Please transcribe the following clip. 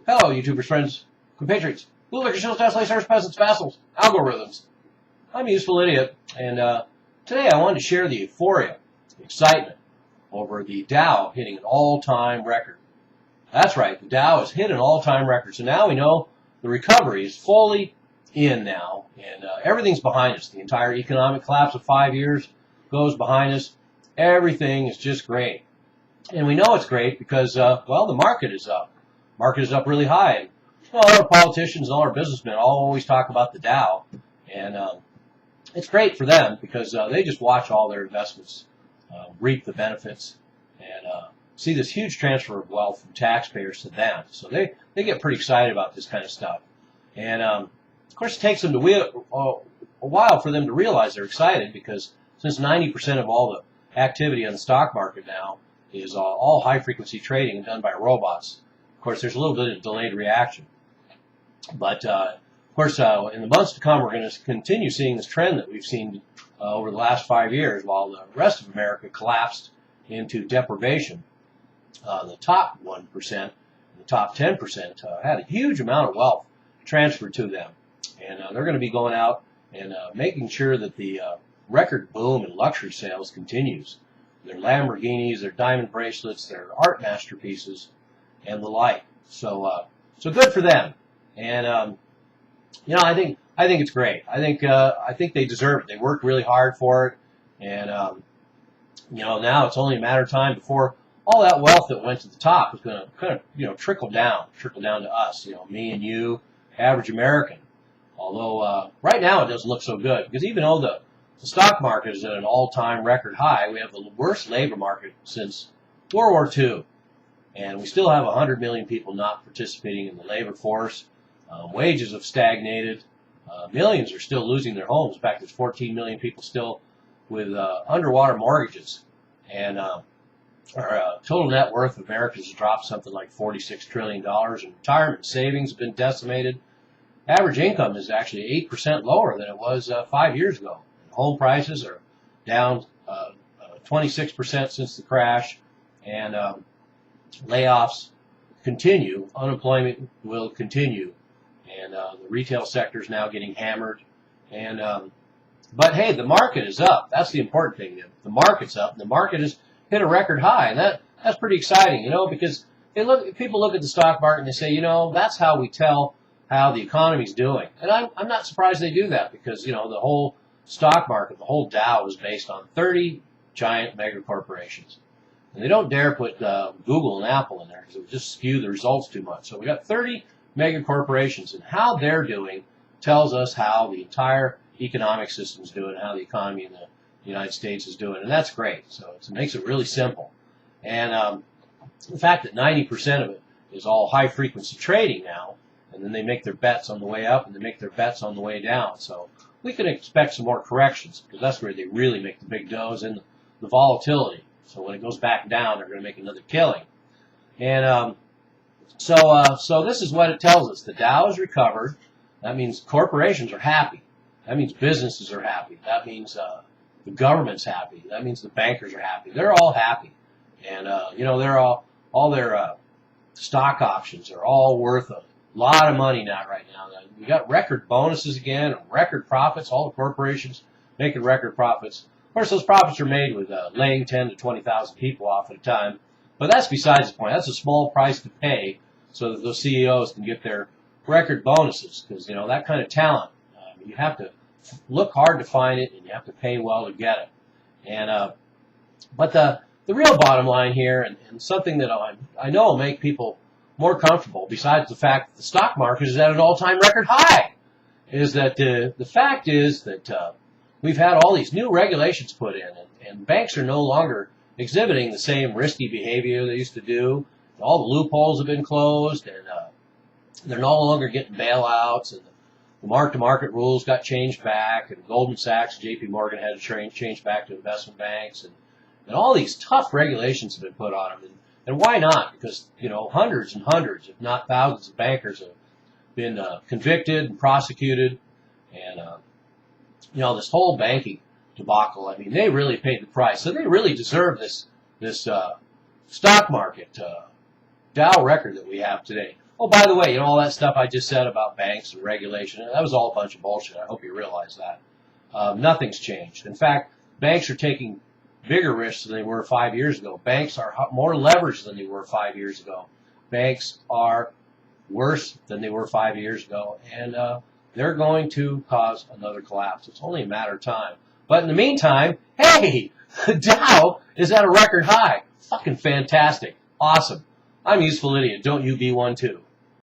Hello, YouTubers, friends, compatriots, bootlickers, shills, tasks, lacers, peasants, vassals, algorithms. I'm a useful idiot, and today I wanted to share the euphoria, the excitement over the Dow hitting an all-time record. That's right, the Dow has hit an all-time record, so now we know the recovery is fully in now, and everything's behind us. The entire economic collapse of 5 years goes behind us. Everything is just great. And we know it's great because, well, the market is up. Market is up really high. And, all our politicians and all our businessmen all always talk about the Dow. And it's great for them because they just watch all their investments reap the benefits and see this huge transfer of wealth from taxpayers to them. So they get pretty excited about this kind of stuff. And, of course, it takes them a while for them to realize they're excited because since 90% of all the activity on the stock market now is all high-frequency trading and done by robots. Of course, there's a little bit of delayed reaction. But, of course, in the months to come, we're going to continue seeing this trend that we've seen over the last 5 years while the rest of America collapsed into deprivation. The top 1% and the top 10% had a huge amount of wealth transferred to them. And they're going to be going out and making sure that the record boom in luxury sales continues. Their Lamborghinis, their diamond bracelets, their art masterpieces, and the like. So good for them. And I think it's great. I think they deserve it. They worked really hard for it, and now it's only a matter of time before all that wealth that went to the top is going to kind of trickle down to us. Me and you, average American. Although right now it doesn't look so good because even though the stock market is at an all-time record high, we have the worst labor market since World War II. And we still have 100 million people not participating in the labor force. Wages have stagnated. Millions are still losing their homes. In fact, there's 14 million people still with underwater mortgages. And our total net worth of Americans has dropped something like $46 trillion. And retirement savings have been decimated. Average income is actually 8% lower than it was 5 years ago. Home prices are down 26% since the crash. And layoffs continue. Unemployment will continue. And the retail sector is now getting hammered. And but hey, the market is up. That's the important thing. The market's up. The market has hit a record high, and that's pretty exciting, because people look at the stock market and they say, that's how we tell how the economy's doing. And I'm not surprised they do that because the whole stock market, the whole Dow, is based on 30 giant mega corporations. And they don't dare put Google and Apple in there because it would just skew the results too much. So we got 30 mega corporations, and how they're doing tells us how the entire economic system is doing, how the economy in the United States is doing, and that's great. So it makes it really simple. And the fact that 90% of it is all high-frequency trading now, and then they make their bets on the way up and they make their bets on the way down. So we can expect some more corrections because that's where they really make the big doughs and the volatility. So when it goes back down, they're going to make another killing. And so this is what it tells us. The Dow is recovered. That means corporations are happy. That means businesses are happy. That means the government's happy. That means the bankers are happy. They're all happy. And, they're all their stock options are all worth a lot of money now right now. We got record bonuses again, record profits. All the corporations making record profits. Of course, those profits are made with laying 10 to 20,000 people off at a time. But that's besides the point. That's a small price to pay so that those CEOs can get their record bonuses. Because, that kind of talent, you have to look hard to find it and you have to pay well to get it. And but the real bottom line here, and something that I know will make people more comfortable, besides the fact that the stock market is at an all-time record high, is that the fact is that we've had all these new regulations put in, and banks are no longer exhibiting the same risky behavior they used to do. All the loopholes have been closed, and they're no longer getting bailouts, and the mark-to-market rules got changed back, and Goldman Sachs and J.P. Morgan had to change back to investment banks, and all these tough regulations have been put on them. And why not? Because, hundreds and hundreds, if not thousands of bankers have been convicted and prosecuted, and this whole banking debacle, they really paid the price. So they really deserve this stock market Dow record that we have today. Oh, by the way, all that stuff I just said about banks and regulation, that was all a bunch of bullshit. I hope you realize that. Nothing's changed. In fact, banks are taking bigger risks than they were 5 years ago. Banks are more leveraged than they were 5 years ago. Banks are worse than they were 5 years ago, and they're going to cause another collapse. It's only a matter of time. But in the meantime, hey, the Dow is at a record high. Fucking fantastic. Awesome. I'm a useful idiot. Don't you be one too.